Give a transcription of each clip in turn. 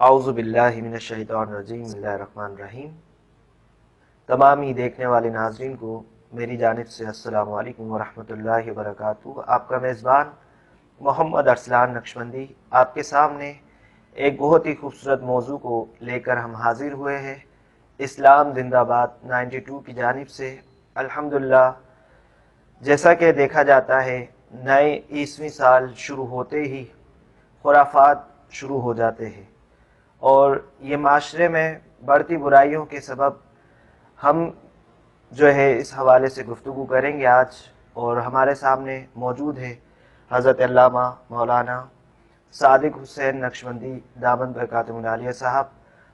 اعوذ باللہ من الشیطان الرجیم، بسم اللہ الرحمن الرحیم۔ تمام ہی دیکھنے والے ناظرین کو میری جانب سے السلام علیکم ورحمۃ اللہ وبرکاتہ۔ آپ کا میزبان محمد ارسلان نقشبندی آپ کے سامنے ایک بہت ہی خوبصورت موضوع کو لے کر ہم حاضر ہوئے ہیں۔ اسلام زندہ آباد 92 کی جانب سے الحمدللہ، جیسا کہ دیکھا جاتا ہے نئے عیسوی سال شروع ہوتے ہی خرافات شروع ہو جاتے ہیں، اور یہ معاشرے میں بڑھتی برائیوں کے سبب ہم جو ہے اس حوالے سے گفتگو کریں گے آج۔ اور ہمارے سامنے موجود ہے حضرت علامہ مولانا صادق حسین نقشبندی دامن برکاتہم العالیہ صاحب،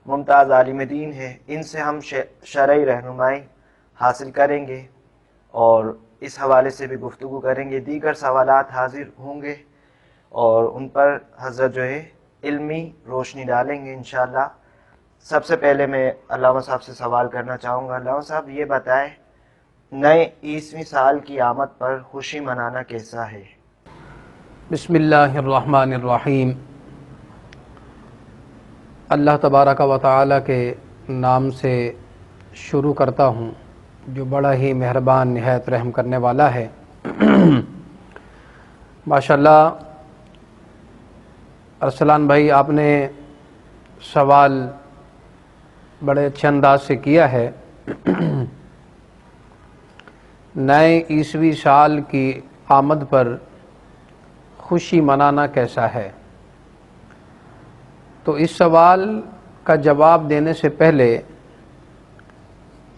ممتاز عالم دین ہیں۔ ان سے ہم شرعی رہنمائی حاصل کریں گے اور اس حوالے سے بھی گفتگو کریں گے۔ دیگر سوالات حاضر ہوں گے اور ان پر حضرت جو ہے علمی روشنی ڈالیں گے انشاءاللہ۔ سب سے پہلے میں علامہ صاحب سے سوال کرنا چاہوں گا۔ علامہ صاحب یہ بتائیں، نئے عیسوی سال کی آمد پر خوشی منانا کیسا ہے؟ بسم اللہ الرحمن الرحیم۔ اللہ تبارک و تعالی کے نام سے شروع کرتا ہوں جو بڑا ہی مہربان نہایت رحم کرنے والا ہے۔ ماشاءاللہ ارسلان بھائی، آپ نے سوال بڑے اچھے انداز سے کیا ہے۔ نئے عیسوی سال کی آمد پر خوشی منانا کیسا ہے؟ تو اس سوال کا جواب دینے سے پہلے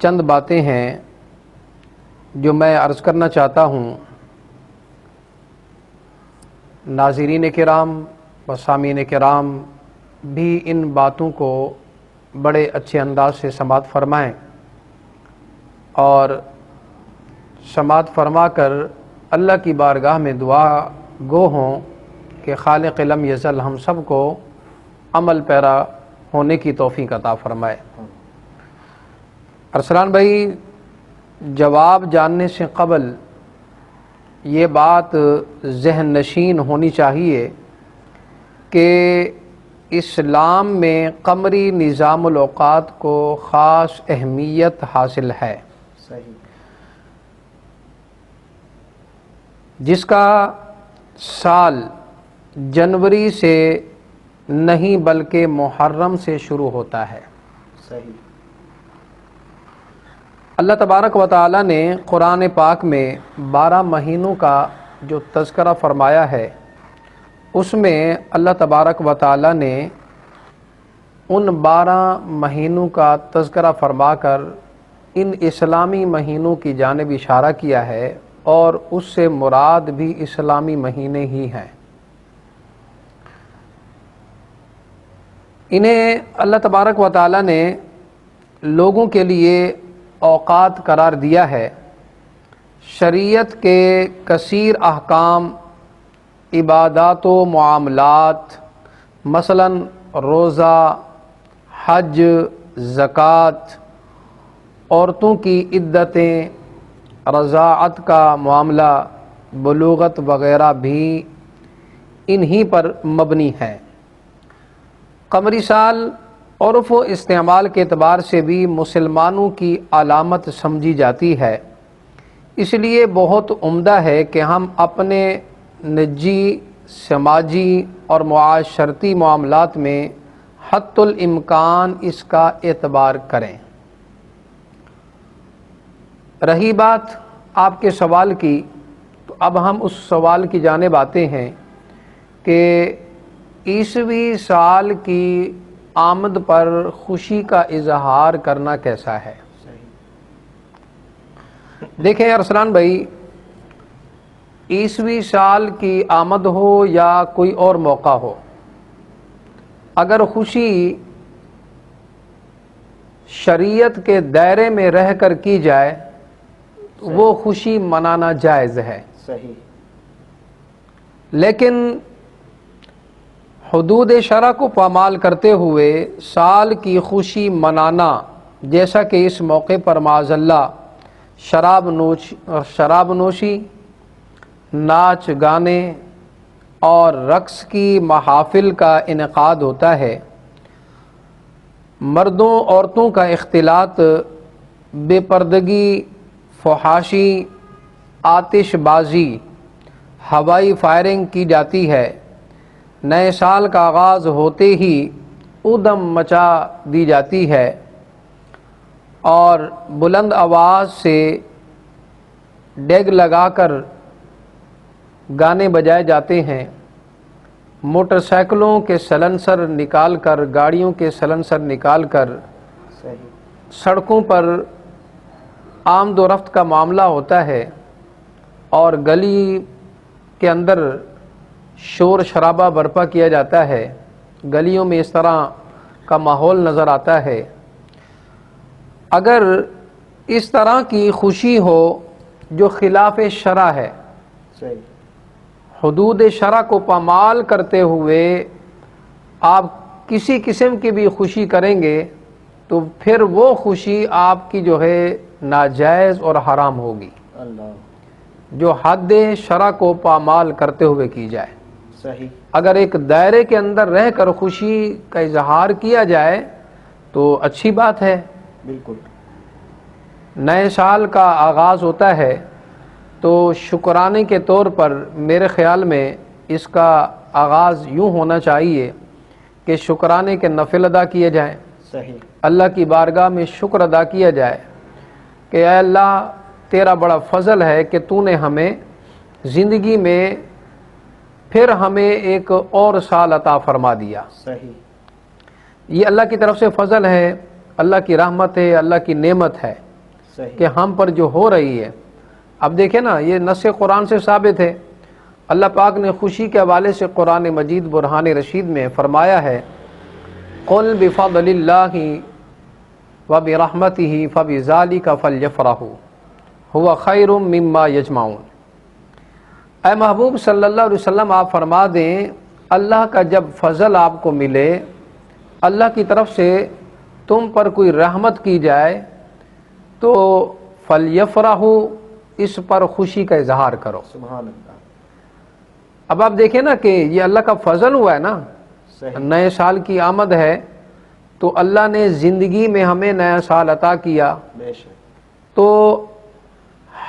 چند باتیں ہیں جو میں عرض کرنا چاہتا ہوں۔ ناظرین کرام و سامعین کرام بھی ان باتوں کو بڑے اچھے انداز سے سماعت فرمائیں اور سماعت فرما کر اللہ کی بارگاہ میں دعا گو ہوں کہ خالق لم یزل ہم سب کو عمل پیرا ہونے کی توفیق عطا فرمائے۔ ارسلان بھائی، جواب جاننے سے قبل یہ بات ذہن نشین ہونی چاہیے کہ اسلام میں قمری نظام الاوقات کو خاص اہمیت حاصل ہے، صحیح، جس کا سال جنوری سے نہیں بلکہ محرم سے شروع ہوتا ہے۔ صحیح۔ اللہ تبارک و تعالی نے قرآن پاک میں 12 مہینوں کا جو تذکرہ فرمایا ہے، اس میں اللہ تبارک و تعالی نے ان 12 مہینوں کا تذکرہ فرما کر ان اسلامی مہینوں کی جانب اشارہ کیا ہے، اور اس سے مراد بھی اسلامی مہینے ہی ہیں۔ انہیں اللہ تبارک و تعالی نے لوگوں کے لیے اوقات قرار دیا ہے۔ شریعت کے کثیر احکام، عبادات و معاملات، مثلا روزہ، حج، زکوٰۃ، عورتوں کی عدتیں، رضاعت کا معاملہ، بلوغت وغیرہ بھی انہی پر مبنی ہے۔ قمری سال عرف و استعمال کے اعتبار سے بھی مسلمانوں کی علامت سمجھی جاتی ہے، اس لیے بہت عمدہ ہے کہ ہم اپنے نجی، سماجی اور معاشرتی معاملات میں حتی الامکان اس کا اعتبار کریں۔ رہی بات آپ کے سوال کی، تو اب ہم اس سوال کی جانب آتے ہیں کہ عیسوی سال کی آمد پر خوشی کا اظہار کرنا کیسا ہے۔ دیکھیں ارسلان بھائی، عیسوی سال کی آمد ہو یا کوئی اور موقع ہو، اگر خوشی شریعت کے دائرے میں رہ کر کی جائے تو وہ خوشی منانا جائز ہے۔ صحیح۔ لیکن حدود شرع کو پامال کرتے ہوئے سال کی خوشی منانا، جیسا کہ اس موقع پر معاذ اللہ شراب نوشی، ناچ گانے اور رقص کی محافل کا انعقاد ہوتا ہے، مردوں عورتوں کا اختلاط، بے پردگی، فحاشی، آتش بازی، ہوائی فائرنگ کی جاتی ہے۔ نئے سال کا آغاز ہوتے ہی ادھم مچا دی جاتی ہے اور بلند آواز سے ڈیگ لگا کر گانے بجائے جاتے ہیں۔ موٹر سائیکلوں کے سلنسر نکال کر، گاڑیوں کے سلنسر نکال کر صحیح سڑکوں پر آمد و رفت کا معاملہ ہوتا ہے اور گلی کے اندر شور شرابہ برپا کیا جاتا ہے۔ گلیوں میں اس طرح کا ماحول نظر آتا ہے۔ اگر اس طرح کی خوشی ہو جو خلاف شرع ہے، صحیح حدود شرع کو پامال کرتے ہوئے آپ کسی قسم کی بھی خوشی کریں گے تو پھر وہ خوشی آپ کی جو ہے ناجائز اور حرام ہوگی، اللہ جو حد شرع کو پامال کرتے ہوئے کی جائے۔ صحیح اگر ایک دائرے کے اندر رہ کر خوشی کا اظہار کیا جائے تو اچھی بات ہے۔ بالکل نئے سال کا آغاز ہوتا ہے تو شکرانے کے طور پر میرے خیال میں اس کا آغاز یوں ہونا چاہیے کہ شکرانے کے نفل ادا کیے جائیں، صحیح اللہ کی بارگاہ میں شکر ادا کیا جائے کہ اے اللہ تیرا بڑا فضل ہے کہ تو نے ہمیں زندگی میں پھر ہمیں ایک اور سال عطا فرما دیا۔ صحیح یہ اللہ کی طرف سے فضل ہے، اللہ کی رحمت ہے، اللہ کی نعمت ہے صحیح کہ ہم پر جو ہو رہی ہے۔ اب دیکھیں نا، یہ نص قرآن سے ثابت ہے۔ اللہ پاک نے خوشی کے حوالے سے قرآن مجید برہان رشید میں فرمایا ہے، قل بفضل اللہ وبرحمتہ فبذلک فلیفرحوا هو خیر مما یجمعون۔ اے محبوب صلی اللہ علیہ وسلم، آپ فرما دیں اللہ کا جب فضل آپ کو ملے، اللہ کی طرف سے تم پر کوئی رحمت کی جائے تو فلیفرحوا، اس پر خوشی کا اظہار کرو۔ سبحان اللہ اب آپ دیکھیں نا کہ یہ اللہ کا فضل ہوا ہے نا، صحیح نئے سال کی آمد ہے تو اللہ نے زندگی میں ہمیں نیا سال عطا کیا، بے شک تو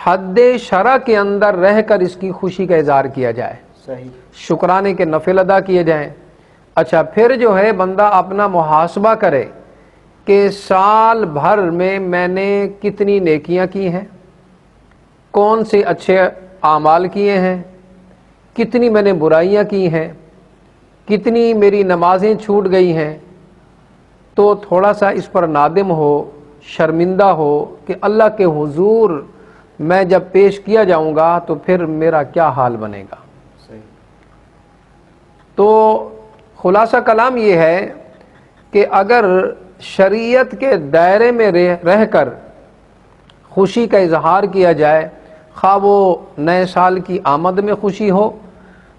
حد شرع کے اندر رہ کر اس کی خوشی کا اظہار کیا جائے، صحیح شکرانے کے نفل ادا کیے جائیں۔ اچھا پھر جو ہے بندہ اپنا محاسبہ کرے کہ سال بھر میں نے کتنی نیکیاں کی ہیں، کون سے اچھے اعمال کیے ہیں، کتنی میں نے برائیاں کی ہیں، کتنی میری نمازیں چھوٹ گئی ہیں، تو تھوڑا سا اس پر نادم ہو، شرمندہ ہو کہ اللہ کے حضور میں جب پیش کیا جاؤں گا تو پھر میرا کیا حال بنے گا۔ صحیح تو خلاصہ کلام یہ ہے کہ اگر شریعت کے دائرے میں رہ کر خوشی کا اظہار کیا جائے، خواہ وہ نئے سال کی آمد میں خوشی ہو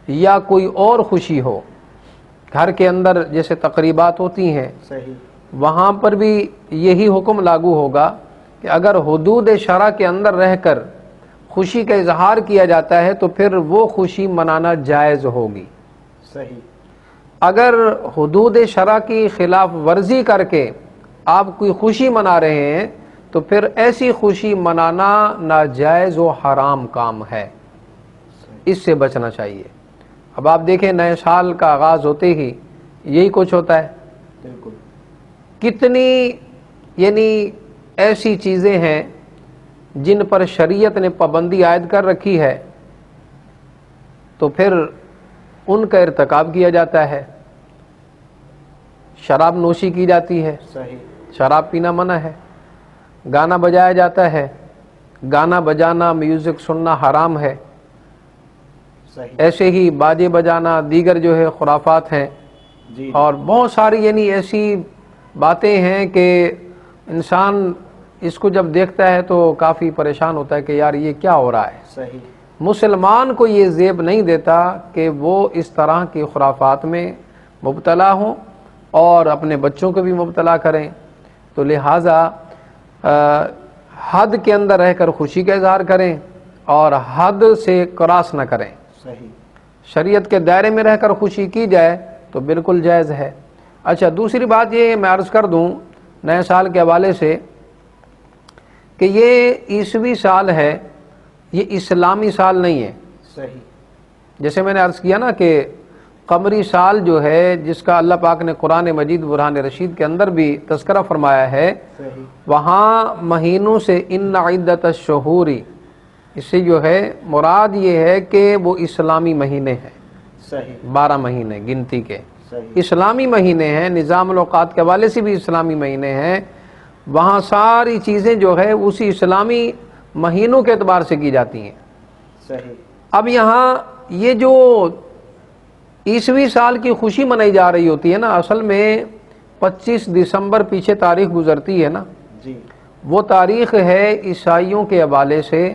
یا کوئی اور خوشی ہو، گھر کے اندر جیسے تقریبات ہوتی ہیں صحیح وہاں پر بھی یہی حکم لاگو ہوگا کہ اگر حدود شرع کے اندر رہ کر خوشی کا اظہار کیا جاتا ہے تو پھر وہ خوشی منانا جائز ہوگی۔ صحیح اگر حدود شرع کی خلاف ورزی کر کے آپ کوئی خوشی منا رہے ہیں تو پھر ایسی خوشی منانا ناجائز و حرام کام ہے، اس سے بچنا چاہیے۔ اب آپ دیکھیں نئے سال کا آغاز ہوتے ہی یہی کچھ ہوتا ہے، بالکل کتنی یعنی ایسی چیزیں ہیں جن پر شریعت نے پابندی عائد کر رکھی ہے تو پھر ان کا ارتکاب کیا جاتا ہے۔ شراب نوشی کی جاتی ہے، صحیح شراب پینا منع ہے، گانا بجایا جاتا ہے، گانا بجانا میوزک سننا حرام ہے، صحیح ایسے ہی باجے بجانا دیگر جو ہے خرافات ہیں، جی اور بہت ساری یعنی ایسی باتیں ہیں کہ انسان اس کو جب دیکھتا ہے تو کافی پریشان ہوتا ہے کہ یار یہ کیا ہو رہا ہے۔ صحیح مسلمان کو یہ زیب نہیں دیتا کہ وہ اس طرح کی خرافات میں مبتلا ہوں اور اپنے بچوں کو بھی مبتلا کریں، تو لہٰذا حد کے اندر رہ کر خوشی کا اظہار کریں اور حد سے کراس نہ کریں۔ صحیح شریعت کے دائرے میں رہ کر خوشی کی جائے تو بالکل جائز ہے، اچھا، دوسری بات یہ میں عرض کر دوں نئے سال کے حوالے سے کہ یہ عیسوی سال ہے، یہ اسلامی سال نہیں ہے۔ صحیح۔ جیسے میں نے عرض کیا نا کہ قمری سال جو ہے جس کا اللہ پاک نے قرآن مجید برہان رشید کے اندر بھی تذکرہ فرمایا ہے، صحیح۔ وہاں مہینوں سے ان عدت الشہور، اس سے جو ہے مراد یہ ہے کہ وہ اسلامی مہینے ہیں، صحیح۔ 12 مہینے گنتی کے صحیح۔ اسلامی مہینے ہیں، نظام الاوقات کے حوالے سے بھی اسلامی مہینے ہیں، وہاں ساری چیزیں جو ہے اسی اسلامی مہینوں کے اعتبار سے کی جاتی ہیں۔ صحیح۔ اب یہاں یہ جو عیسوی سال کی خوشی منائی جا رہی ہوتی ہے نا، اصل میں 25 دسمبر پیچھے تاریخ گزرتی ہے نا، جی۔ وہ تاریخ ہے عیسائیوں کے حوالے سے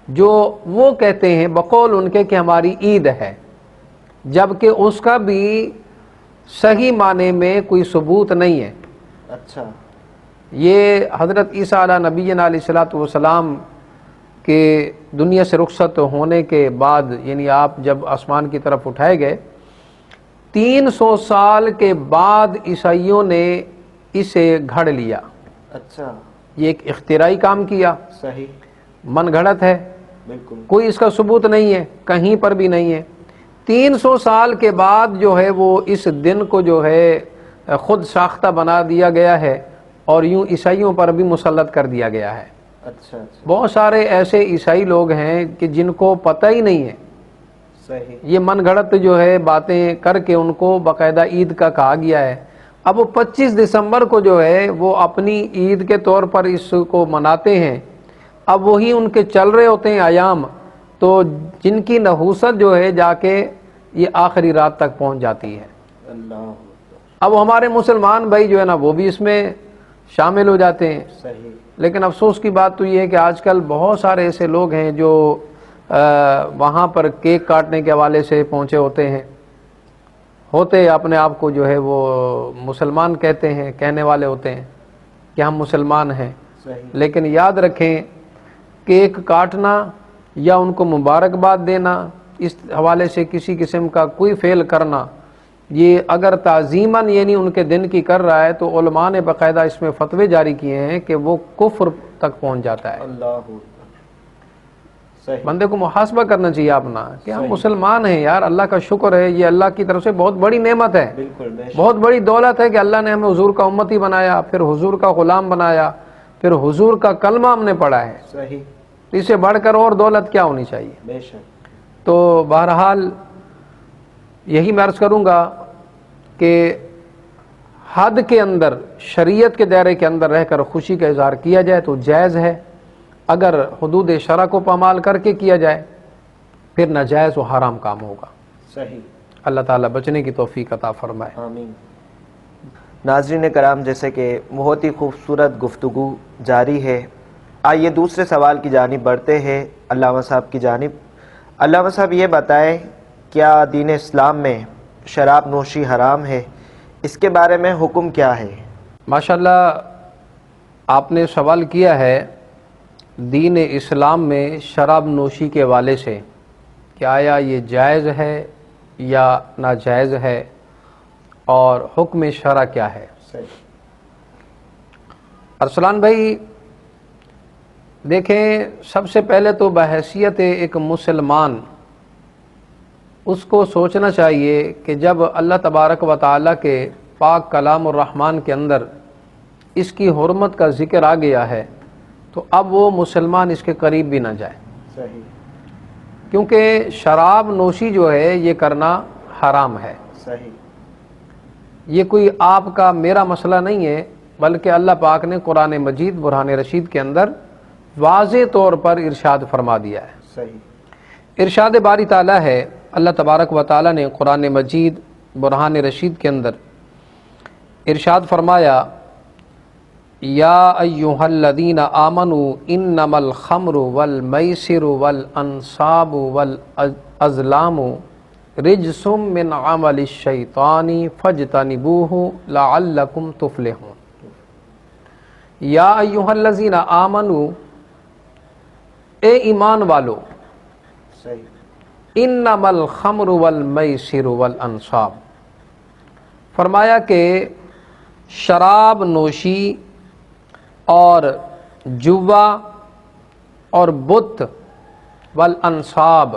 جو وہ کہتے ہیں بقول ان کے کہ ہماری عید ہے، جبکہ اس کا بھی صحیح معنی میں کوئی ثبوت نہیں ہے۔ اچھا۔ یہ حضرت عیسیٰ علیہ نبینا علیہ الصلوۃ والسلام کے دنیا سے رخصت ہونے کے بعد، یعنی آپ جب آسمان کی طرف اٹھائے گئے، 300 سال کے بعد عیسائیوں نے اسے گھڑ لیا۔ اچھا۔ یہ ایک اختراعی کام کیا، صحیح۔ من گھڑت ہے، بالکل۔ کوئی اس کا ثبوت نہیں ہے، کہیں پر بھی نہیں ہے۔ 300 سال کے بعد جو ہے وہ اس دن کو جو ہے خود ساختہ بنا دیا گیا ہے اور یوں عیسائیوں پر بھی مسلط کر دیا گیا ہے۔ اچھا اچھا۔ بہت سارے ایسے عیسائی لوگ ہیں کہ جن کو پتہ ہی نہیں ہے، صحیح۔ یہ من گھڑت جو ہے باتیں کر کے ان کو باقاعدہ عید کا کہا گیا ہے۔ اب وہ 25 دسمبر کو جو ہے وہ اپنی عید کے طور پر اس کو مناتے ہیں، اب وہی ان کے چل رہے ہوتے ہیں ایام، تو جن کی نحوست جو ہے جا کے یہ آخری رات تک پہنچ جاتی ہے۔ اللہ۔ اب ہمارے مسلمان بھائی جو ہے نا وہ بھی اس میں شامل ہو جاتے ہیں، صحیح۔ لیکن افسوس کی بات تو یہ ہے کہ آج کل بہت سارے ایسے لوگ ہیں جو وہاں پر کیک کاٹنے کے حوالے سے پہنچے ہوتے اپنے آپ کو جو ہے وہ مسلمان کہتے ہیں، کہنے والے ہوتے ہیں کہ ہم مسلمان ہیں، صحیح۔ لیکن یاد رکھیں کیک کاٹنا یا ان کو مبارکباد دینا، اس حوالے سے کسی قسم کا کوئی فعل کرنا، یہ اگر تعظیماً یعنی ان کے دن کی کر رہا ہے تو علماء نے باقاعدہ اس میں فتوے جاری کیے ہیں کہ وہ کفر تک پہنچ جاتا ہے۔ اللہ۔ صحیح۔ بندے کو محاسبہ کرنا چاہیے اپنا کہ ہم صحیح۔ مسلمان ہیں یار، اللہ کا شکر ہے، یہ اللہ کی طرف سے بہت بڑی نعمت ہے، بالکل بے شک۔ بہت بڑی دولت ہے کہ اللہ نے ہمیں حضور کا امتی بنایا، پھر حضور کا غلام بنایا، پھر حضور کا کلمہ ہم نے پڑھا ہے، صحیح۔ اس سے بڑھ کر اور دولت کیا ہونی چاہیے؟ بے شک۔ تو بہرحال یہی میں عرض کروں گا کہ حد کے اندر، شریعت کے دائرے کے اندر رہ کر خوشی کا اظہار کیا جائے تو جائز ہے، اگر حدود شرع کو پامال کر کے کیا جائے پھر ناجائز و حرام کام ہوگا۔ صحیح۔ اللہ تعالیٰ بچنے کی توفیق عطا فرمائے۔ آمین۔ ناظرین کرام، جیسے کہ بہت ہی خوبصورت گفتگو جاری ہے، آئیے دوسرے سوال کی جانب بڑھتے ہیں، علامہ صاحب کی جانب۔ علامہ صاحب یہ بتائیں، کیا دین اسلام میں شراب نوشی حرام ہے؟ اس کے بارے میں حکم کیا ہے؟ ماشاءاللہ آپ نے سوال کیا ہے دین اسلام میں شراب نوشی کے حوالے سے کہ آیا یہ جائز ہے یا ناجائز ہے اور حکم شرع کیا ہے۔ صحیح۔ ارسلان بھائی دیکھیں، سب سے پہلے تو بحیثیت ایک مسلمان اس کو سوچنا چاہیے کہ جب اللہ تبارک و تعالیٰ کے پاک کلام الرحمن کے اندر اس کی حرمت کا ذکر آ گیا ہے تو اب وہ مسلمان اس کے قریب بھی نہ جائے، صحیح۔ کیونکہ شراب نوشی جو ہے یہ کرنا حرام ہے۔ صحیح۔ یہ کوئی آپ کا میرا مسئلہ نہیں ہے، بلکہ اللہ پاک نے قرآن مجید برہان رشید کے اندر واضح طور پر ارشاد فرما دیا ہے۔ صحیح۔ ارشاد باری تعالیٰ ہے، اللہ تبارک و تعالیٰ نے قرآن مجید برہان رشید کے اندر ارشاد فرمایا، یا ایہا الذین آمنوا انما الخمر والمیسر والانصاب والازلام رجس من عمل الشیطان فاجتنبوہ لعلکم تفلحون۔ یا ایہا الذین آمنوا، اے ایمان والو، صحیح۔ انما الخمر والمیسر والانصاب، فرمایا کہ شراب نوشی اور جوا اور بت والانصاب،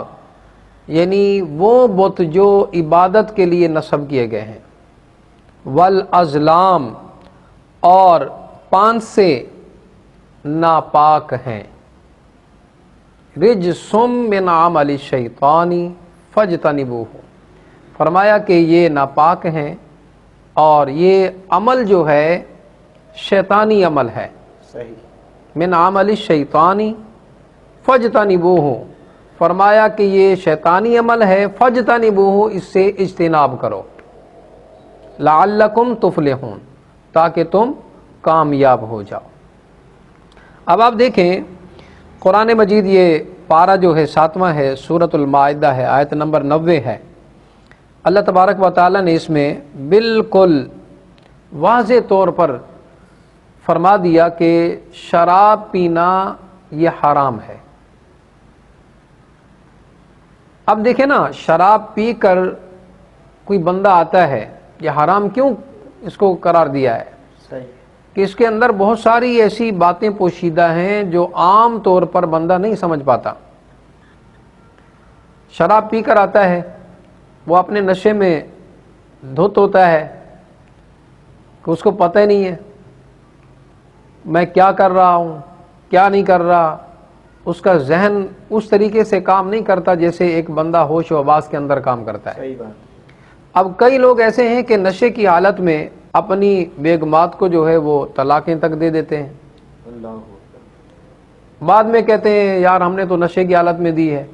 یعنی وہ بت جو عبادت کے لیے نصب کیے گئے ہیں، والازلام اور پان سے ناپاک ہیں، رجسم من عمل الشیطان فاجتنبوہ، فرمایا کہ یہ ناپاک ہیں اور یہ عمل جو ہے شیطانی عمل ہے، صحیح، من عمل الشیطان فاجتنبوہ، فرمایا کہ یہ شیطانی عمل ہے، فاجتنبوہ، اس سے اجتناب کرو، لعلکم تفلحون، تاکہ تم کامیاب ہو جاؤ۔ اب آپ دیکھیں قرآن مجید یہ پارہ جو ہے 7واں ہے، سورۃ المائدہ ہے، آیت نمبر 90 ہے۔ اللہ تبارک و تعالیٰ نے اس میں بالکل واضح طور پر فرما دیا کہ شراب پینا یہ حرام ہے۔ اب دیکھیں نا، شراب پی کر کوئی بندہ آتا ہے، یہ حرام کیوں اس کو قرار دیا ہے؟ صحیح، کہ اس کے اندر بہت ساری ایسی باتیں پوشیدہ ہیں جو عام طور پر بندہ نہیں سمجھ پاتا۔ شراب پی کر آتا ہے، وہ اپنے نشے میں دھت ہوتا ہے کہ اس کو پتہ ہی نہیں ہے میں کیا کر رہا ہوں، کیا نہیں کر رہا، اس کا ذہن اس طریقے سے کام نہیں کرتا جیسے ایک بندہ ہوش و حواس کے اندر کام کرتا ہے۔ صحیح بات، اب کئی لوگ ایسے ہیں کہ نشے کی حالت میں اپنی بیگمات کو جو ہے وہ طلاقیں تک دے دیتے ہیں، اللہ اکبر، بعد میں کہتے ہیں یار ہم نے تو نشے کی حالت میں دی ہے۔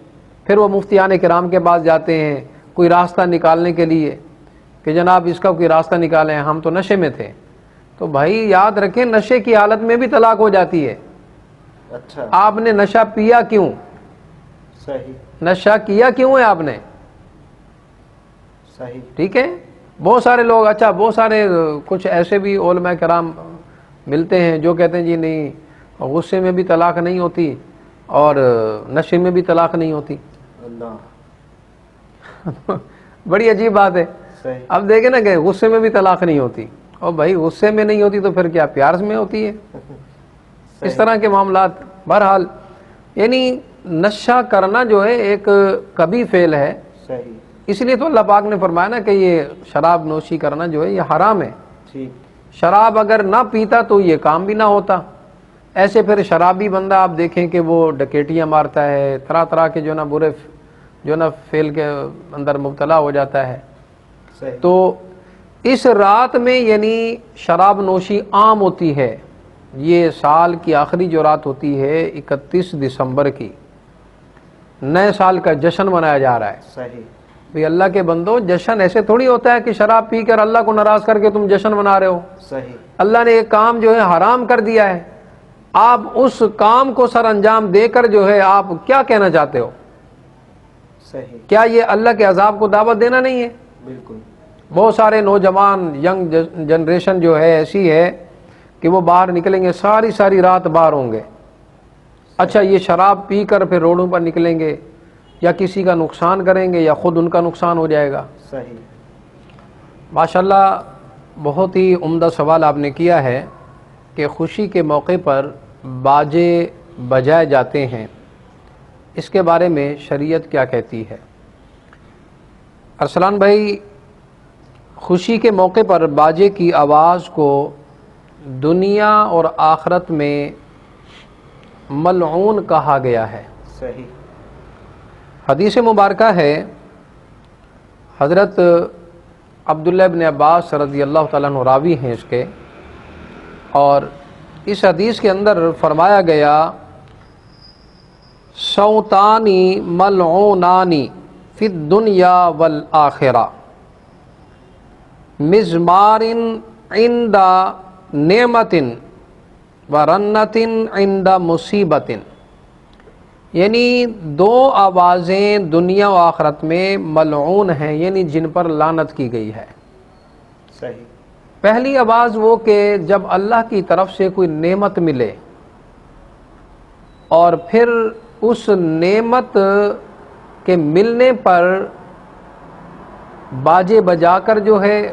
پھر وہ مفتیان کرام کے پاس جاتے ہیں کوئی راستہ نکالنے کے لیے کہ جناب اس کا کوئی راستہ نکالیں، ہم تو نشے میں تھے۔ تو بھائی یاد رکھیں نشے کی حالت میں بھی طلاق ہو جاتی ہے۔ اچھا، آپ نے نشہ پیا کیوں؟ صحیح، نشہ کیا کیوں ہے آپ نے؟ صحیح، ٹھیک ہے، بہت سارے لوگ، اچھا بہت سارے کچھ ایسے بھی علماء کرام ملتے ہیں جو کہتے ہیں جی نہیں، غصے میں بھی طلاق نہیں ہوتی اور نشے میں بھی طلاق نہیں ہوتی۔ اللہ، بڑی عجیب بات ہے۔ صحیح، اب دیکھیں نا کہ غصے میں بھی طلاق نہیں ہوتی، اور بھائی غصے میں نہیں ہوتی تو پھر کیا پیار میں ہوتی ہے؟ اس طرح کے معاملات۔ بہرحال یعنی نشہ کرنا جو ہے ایک کبھی فعل ہے، صحیح، اس لیے تو اللہ پاک نے فرمایا نا کہ یہ شراب نوشی کرنا جو ہے یہ حرام ہے۔ ٹھیک، شراب اگر نہ پیتا تو یہ کام بھی نہ ہوتا۔ ایسے پھر شرابی بندہ آپ دیکھیں کہ وہ ڈکیٹیاں مارتا ہے، طرح طرح کے جو نا برے جو نا فعل کے اندر مبتلا ہو جاتا ہے۔ صحیح، تو اس رات میں یعنی شراب نوشی عام ہوتی ہے۔ یہ سال کی آخری جو رات ہوتی ہے 31 دسمبر کی، نئے سال کا جشن منایا جا رہا ہے۔ صحیح، بھی اللہ کے بندو، جشن ایسے تھوڑی ہوتا ہے کہ شراب پی کر اللہ کو ناراض کر کے تم جشن منا رہے ہو۔ صحیح، اللہ نے ایک کام جو ہے حرام کر دیا ہے، آپ اس کام کو سر انجام دے کر جو ہے آپ کیا کہنا چاہتے ہو؟ صحیح، کیا یہ اللہ کے عذاب کو دعوت دینا نہیں ہے؟ بالکل، بہت سارے نوجوان ینگ جنریشن جو ہے ایسی ہے کہ وہ باہر نکلیں گے، ساری رات باہر ہوں گے۔ اچھا یہ شراب پی کر پھر روڈوں پر نکلیں گے، یا کسی کا نقصان کریں گے یا خود ان کا نقصان ہو جائے گا۔ صحیح، ماشاءاللہ بہت ہی عمدہ سوال آپ نے کیا ہے کہ خوشی کے موقع پر باجے بجائے جاتے ہیں، اس کے بارے میں شریعت کیا کہتی ہے؟ ارسلان بھائی، خوشی کے موقع پر باجے کی آواز کو دنیا اور آخرت میں ملعون کہا گیا ہے۔ صحیح، حدیث مبارکہ ہے، حضرت عبداللہ ابن عباس رضی اللہ تعالیٰ عنہ راوی ہیں اس کے، اور اس حدیث کے اندر فرمایا گیا صوتانی ملعونانی فی الدنیا والآخرہ، مزمار عند نعمت ورنت عند مصیبت، یعنی دو آوازیں دنیا و آخرت میں ملعون ہیں، یعنی جن پر لعنت کی گئی ہے۔ صحیح، پہلی آواز وہ کہ جب اللہ کی طرف سے کوئی نعمت ملے اور پھر اس نعمت کے ملنے پر باجے بجا کر جو ہے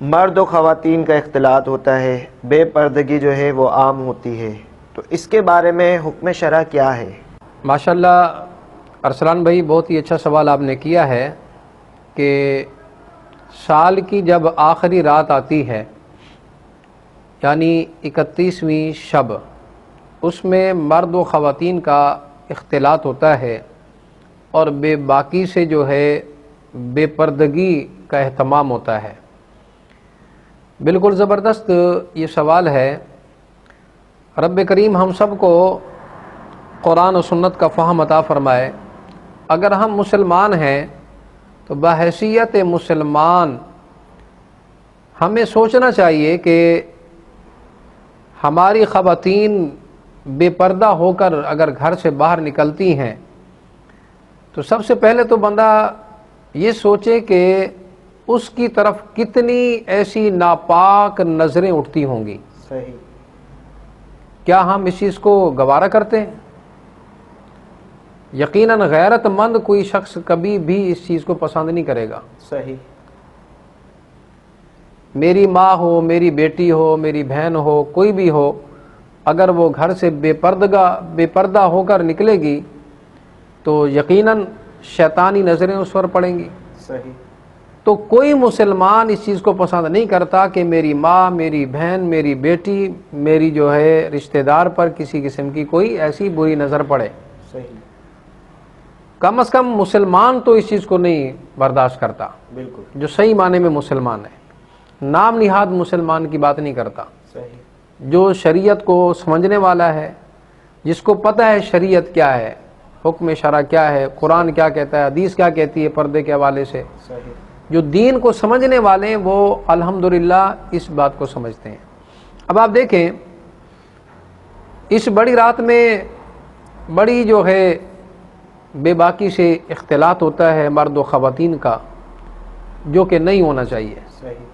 مرد و خواتین کا اختلاط ہوتا ہے، بے پردگی جو ہے وہ عام ہوتی ہے، تو اس کے بارے میں حکم شرع کیا ہے؟ ماشاءاللہ ارسلان بھائی، بہت ہی اچھا سوال آپ نے کیا ہے کہ سال کی جب آخری رات آتی ہے یعنی 31ویں شب، اس میں مرد و خواتین کا اختلاط ہوتا ہے اور بے باکی سے جو ہے بے پردگی کا اہتمام ہوتا ہے۔ بالکل زبردست یہ سوال ہے۔ رب کریم ہم سب کو قرآن و سنت کا فہم عطا فرمائے۔ اگر ہم مسلمان ہیں تو بحیثیت مسلمان ہمیں سوچنا چاہیے کہ ہماری خواتین بے پردہ ہو کر اگر گھر سے باہر نکلتی ہیں تو سب سے پہلے تو بندہ یہ سوچے کہ اس کی طرف کتنی ایسی ناپاک نظریں اٹھتی ہوں گی۔ صحیح۔ کیا ہم اس چیز کو گوارا کرتے ہیں؟ یقیناً غیرت مند کوئی شخص کبھی بھی اس چیز کو پسند نہیں کرے گا۔ صحیح۔ میری ماں ہو، میری بیٹی ہو، میری بہن ہو، کوئی بھی ہو، اگر وہ گھر سے بے پردہ ہو کر نکلے گی تو یقیناً شیطانی نظریں اس پر پڑیں گی۔ صحیح۔ تو کوئی مسلمان اس چیز کو پسند نہیں کرتا کہ میری ماں، میری بہن، میری بیٹی، میری جو ہے رشتہ دار پر کسی قسم کی کوئی ایسی بری نظر پڑے۔ صحیح۔ کم از کم مسلمان تو اس چیز کو نہیں برداشت کرتا، بالکل۔ جو صحیح معنی میں مسلمان ہے، نام نہاد مسلمان کی بات نہیں کرتا۔ صحیح۔ جو شریعت کو سمجھنے والا ہے، جس کو پتہ ہے شریعت کیا ہے، حکم شرع کیا ہے، قرآن کیا کہتا ہے، حدیث کیا کہتی ہے پردے کے حوالے سے، صحیح۔ جو دین کو سمجھنے والے ہیں وہ الحمدللہ اس بات کو سمجھتے ہیں۔ اب آپ دیکھیں اس بڑی رات میں بڑی جو ہے بے باکی سے اختلاط ہوتا ہے مرد و خواتین کا، جو کہ نہیں ہونا چاہیے۔ صحیح۔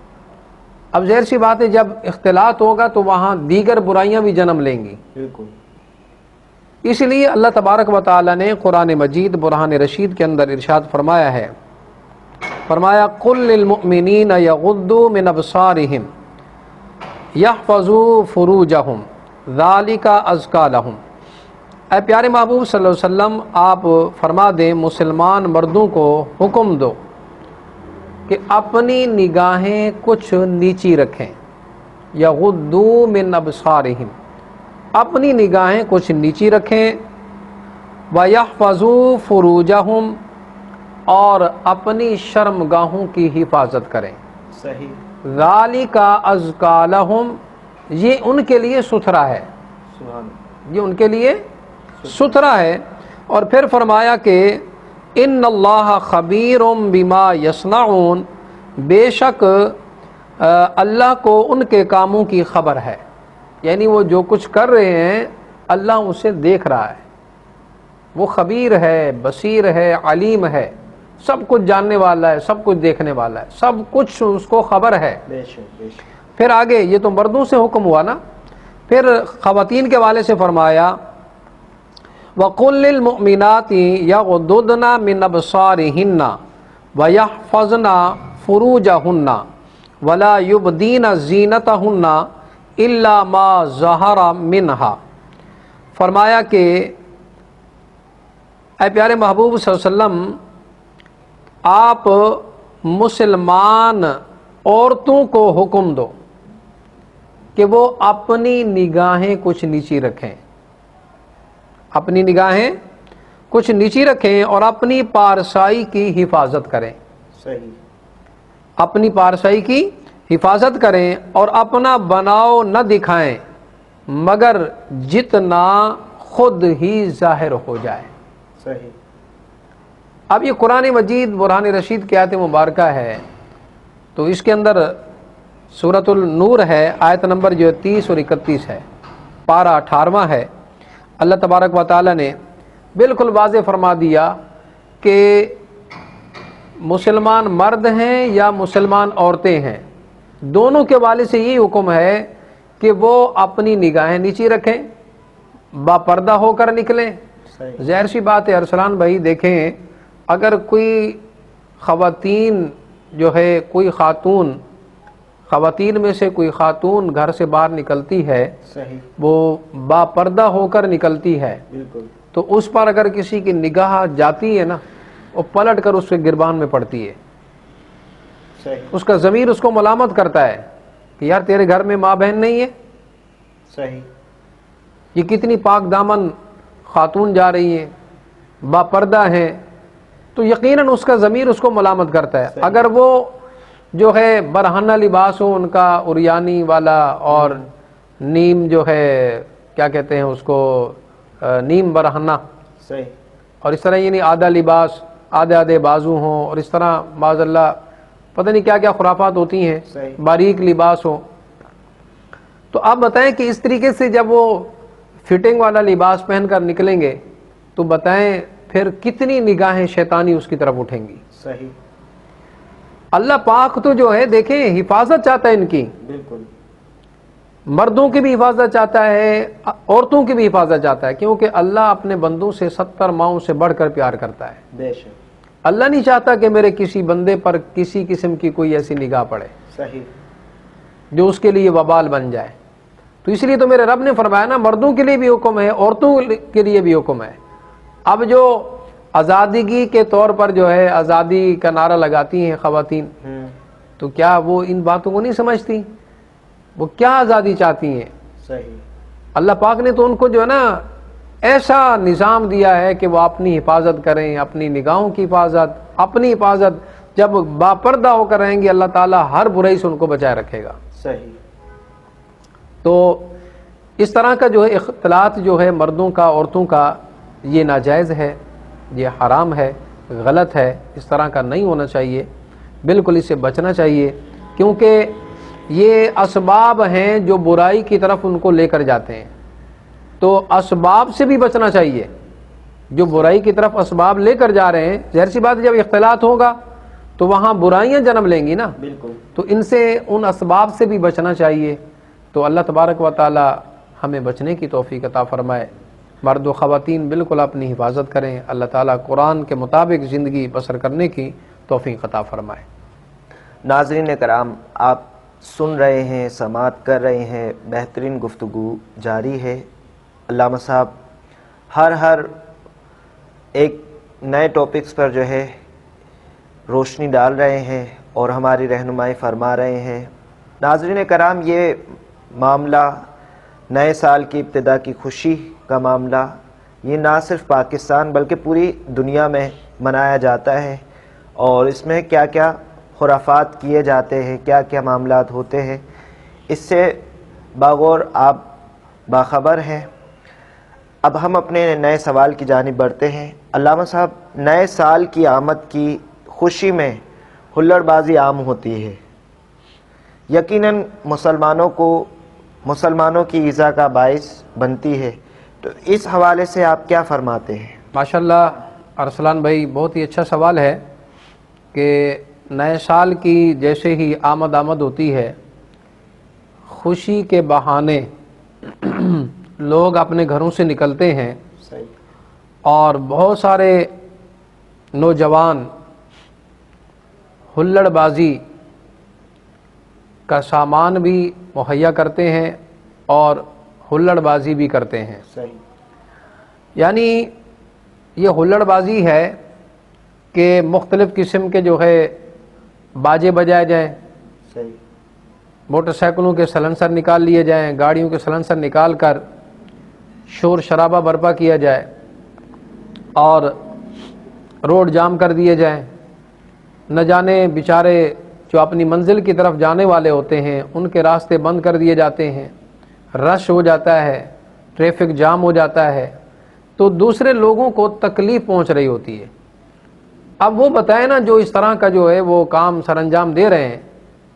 اب ظاہر سی بات ہے جب اختلاط ہوگا تو وہاں دیگر برائیاں بھی جنم لیں گی۔ بالکل۔ اس لیے اللہ تبارک و تعالی نے قرآن مجید برہان رشید کے اندر ارشاد فرمایا ہے، فرمایا قل للمؤمنین یغضوا من ابصارہم یحفظوا فروجہم ذالک ازکی لہم۔ اے پیارے محبوب صلی اللہ علیہ وسلم، آپ فرما دیں مسلمان مردوں کو حکم دو کہ اپنی نگاہیں کچھ نیچی رکھیں، یغضوا من ابصارہم، اپنی نگاہیں کچھ نیچی رکھیں، وَيَحْفَظُوا فُرُوجَهُمْ، اور اپنی شرمگاہوں کی حفاظت کریں۔ صحیح۔ ذَلِكَ أَزْكَىٰ لَهُمْ، یہ ان کے لیے ستھرا ہے، سبحان۔ یہ ان کے لیے ستھرا ہے۔ اور پھر فرمایا کہ ان اللہ خبیر بما یصنعون، بے شک اللہ کو ان کے کاموں کی خبر ہے، یعنی وہ جو کچھ کر رہے ہیں اللہ اسے دیکھ رہا ہے، وہ خبیر ہے، بصیر ہے، علیم ہے، سب کچھ جاننے والا ہے، سب کچھ دیکھنے والا ہے، سب کچھ اس کو خبر ہے۔ بے شک، بے شک۔ پھر آگے یہ تو مردوں سے حکم ہوا نا، پھر خواتین کے حوالے سے فرمایا وَقُلْ لِلْمُؤْمِنَاتِ يَغْضُضْنَ مِنْ أَبْصَارِهِنَّ وَيَحْفَظْنَ فُرُوجَهُنَّ وَلَا يُبْدِينَ زِينَتَهُنَّ إِلَّا مَا ظَهَرَ مِنْهَا۔ فرمایا کہ اے پیارے محبوب صلی اللہ علیہ وسلم، آپ مسلمان عورتوں کو حکم دو کہ وہ اپنی نگاہیں کچھ نیچی رکھیں، اپنی نگاہیں کچھ نیچی رکھیں اور اپنی پارسائی کی حفاظت کریں۔ صحیح۔ اپنی پارسائی کی حفاظت کریں اور اپنا بناؤ نہ دکھائیں مگر جتنا خود ہی ظاہر ہو جائے۔ صحیح۔ اب یہ قرآن مجید برہان رشید کی آیت مبارکہ ہے، تو اس کے اندر سورۃ النور ہے، آیت نمبر جو 30 اور 31 ہے، پارہ 18واں ہے۔ اللہ تبارک و تعالی نے بالکل واضح فرما دیا کہ مسلمان مرد ہیں یا مسلمان عورتیں ہیں، دونوں کے والے سے یہی حکم ہے کہ وہ اپنی نگاہیں نیچی رکھیں، با پردہ ہو کر نکلیں۔ ظاہر سی بات ہے ارسلان بھائی، دیکھیں اگر کوئی خواتین جو ہے، کوئی خاتون خواتین میں سے کوئی خاتون گھر سے باہر نکلتی ہے صحیح، وہ با پردہ ہو کر نکلتی ہے، بالکل تو اس پر اگر کسی کی نگاہ جاتی ہے نا، وہ پلٹ کر اس کے گربان میں پڑتی ہے، صحیح، اس کا ضمیر اس کو ملامت کرتا ہے کہ یار تیرے گھر میں ماں بہن نہیں ہے، صحیح، یہ کتنی پاک دامن خاتون جا رہی ہیں، با پردہ ہیں، تو یقیناً اس کا ضمیر اس کو ملامت کرتا ہے۔ صحیح۔ اگر وہ جو ہے برہنہ لباس ہو ان کا اریانی والا، اور نیم جو ہے کیا کہتے ہیں اس کو نیم برہنہ، صحیح، اور اس طرح یعنی آدھا لباس، آدھے آدھے بازو ہوں، اور اس طرح معاذ اللہ پتہ نہیں کیا کیا خرافات ہوتی ہیں، صحیح، باریک لباس ہو، تو آپ بتائیں کہ اس طریقے سے جب وہ فٹنگ والا لباس پہن کر نکلیں گے تو بتائیں پھر کتنی نگاہیں شیطانی اس کی طرف اٹھیں گی۔ صحیح، اللہ پاک تو جو ہے دیکھیں حفاظت چاہتا ہے ان کی، بالکل، مردوں کی بھی حفاظت چاہتا ہے، عورتوں کی بھی حفاظت چاہتا ہے، کیونکہ اللہ اپنے بندوں سے 70 ماؤں سے بڑھ کر پیار کرتا ہے۔ بے شک، اللہ نہیں چاہتا کہ میرے کسی بندے پر کسی قسم کی کوئی ایسی نگاہ پڑے صحیح، جو اس کے لیے وبال بن جائے، تو اس لیے تو میرے رب نے فرمایا نا، مردوں کے لیے بھی حکم ہے، عورتوں کے لیے بھی حکم ہے۔ اب جو آزادگی کے طور پر جو ہے آزادی کا نعرہ لگاتی ہیں خواتین، تو کیا وہ ان باتوں کو نہیں سمجھتی؟ وہ کیا آزادی چاہتی ہیں؟ صحیح، اللہ پاک نے تو ان کو جو ہے نا ایسا نظام دیا ہے کہ وہ اپنی حفاظت کریں، اپنی نگاہوں کی حفاظت، اپنی حفاظت جب باپردہ ہو کر رہیں گے، اللہ تعالیٰ ہر برائی سے ان کو بچائے رکھے گا۔ صحیح، تو اس طرح کا جو ہے اختلاط جو ہے مردوں کا عورتوں کا، یہ ناجائز ہے، یہ حرام ہے، غلط ہے، اس طرح کا نہیں ہونا چاہیے، بالکل اس سے بچنا چاہیے، کیونکہ یہ اسباب ہیں جو برائی کی طرف ان کو لے کر جاتے ہیں، تو اسباب سے بھی بچنا چاہیے۔ جو برائی کی طرف اسباب لے کر جا رہے ہیں، ظاہر سی بات ہے جب اختلاط ہوگا تو وہاں برائیاں جنم لیں گی نا، بالکل، تو ان سے ان اسباب سے بھی بچنا چاہیے۔ تو اللہ تبارک و تعالی ہمیں بچنے کی توفیق عطا فرمائے۔ مرد و خواتین بالکل اپنی حفاظت کریں، اللہ تعالیٰ قرآن کے مطابق زندگی بسر کرنے کی توفیق عطا فرمائے۔ ناظرین کرام، آپ سن رہے ہیں، سماعت کر رہے ہیں، بہترین گفتگو جاری ہے۔ علامہ صاحب ہر ایک نئے ٹاپکس پر جو ہے روشنی ڈال رہے ہیں اور ہماری رہنمائی فرما رہے ہیں۔ ناظرین کرام، یہ معاملہ نئے سال کی ابتدا کی خوشی کا معاملہ، یہ نہ صرف پاکستان بلکہ پوری دنیا میں منایا جاتا ہے، اور اس میں کیا کیا خرافات کیے جاتے ہیں، کیا کیا معاملات ہوتے ہیں، اس سے باغور آپ باخبر ہیں۔ اب ہم اپنے نئے سوال کی جانب بڑھتے ہیں۔ علامہ صاحب، نئے سال کی آمد کی خوشی میں ہلڑ بازی عام ہوتی ہے، یقیناً مسلمانوں کی ایذا کا باعث بنتی ہے، تو اس حوالے سے آپ کیا فرماتے ہیں؟ ماشاءاللہ ارسلان بھائی، بہت ہی اچھا سوال ہے کہ نئے سال کی جیسے ہی آمد ہوتی ہے، خوشی کے بہانے لوگ اپنے گھروں سے نکلتے ہیں، صحیح، اور بہت سارے نوجوان ہلڑ بازی کا سامان بھی مہیا کرتے ہیں اور ہلڑ بازی بھی کرتے ہیں۔ صحیح، یعنی یہ ہلڑ بازی ہے کہ مختلف قسم کے جو ہے باجے بجائے جائیں، صحیح، موٹر سائیکلوں کے سلنسر نکال لیے جائیں، گاڑیوں کے سلنسر نکال کر شور شرابہ برپا کیا جائے اور روڈ جام کر دیے جائیں۔ نہ جانے بیچارے جو اپنی منزل کی طرف جانے والے ہوتے ہیں ان کے راستے بند کر دیے جاتے ہیں، رش ہو جاتا ہے، ٹریفک جام ہو جاتا ہے، تو دوسرے لوگوں کو تکلیف پہنچ رہی ہوتی ہے۔ اب وہ بتائیں نا، جو اس طرح کا جو ہے وہ کام سر انجام دے رہے ہیں،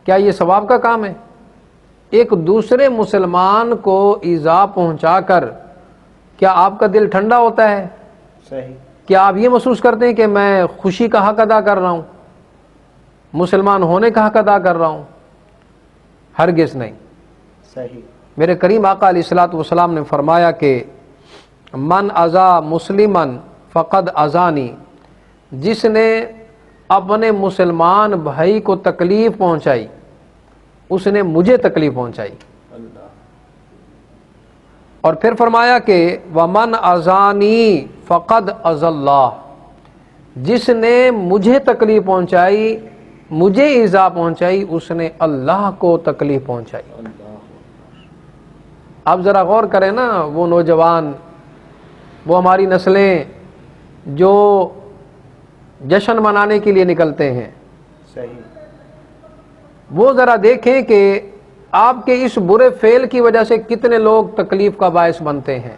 کیا یہ ثواب کا کام ہے؟ ایک دوسرے مسلمان کو ایذا پہنچا کر کیا آپ کا دل ٹھنڈا ہوتا ہے؟ صحیح، کیا آپ یہ محسوس کرتے ہیں کہ میں خوشی کا حق ادا کر رہا ہوں، مسلمان ہونے کا حق ادا کر رہا ہوں؟ ہرگز نہیں۔ صحیح، میرے کریم آقا علیہ الصلوۃ والسلام نے فرمایا کہ من اذا مسلمن فقد اذانی، جس نے اپنے مسلمان بھائی کو تکلیف پہنچائی اس نے مجھے تکلیف پہنچائی. اور پھر فرمایا کہ وَمَنْ أَذَانِي فَقَدْ أَذَى اللَّهُ، جس نے مجھے تکلیف پہنچائی، مجھے ایذا پہنچائی، اس نے اللہ کو تکلیف پہنچائی. آپ ذرا غور کریں نا، وہ نوجوان، وہ ہماری نسلیں جو جشن منانے کے لیے نکلتے ہیں، وہ ذرا دیکھیں کہ آپ کے اس برے فعل کی وجہ سے کتنے لوگ تکلیف کا باعث بنتے ہیں.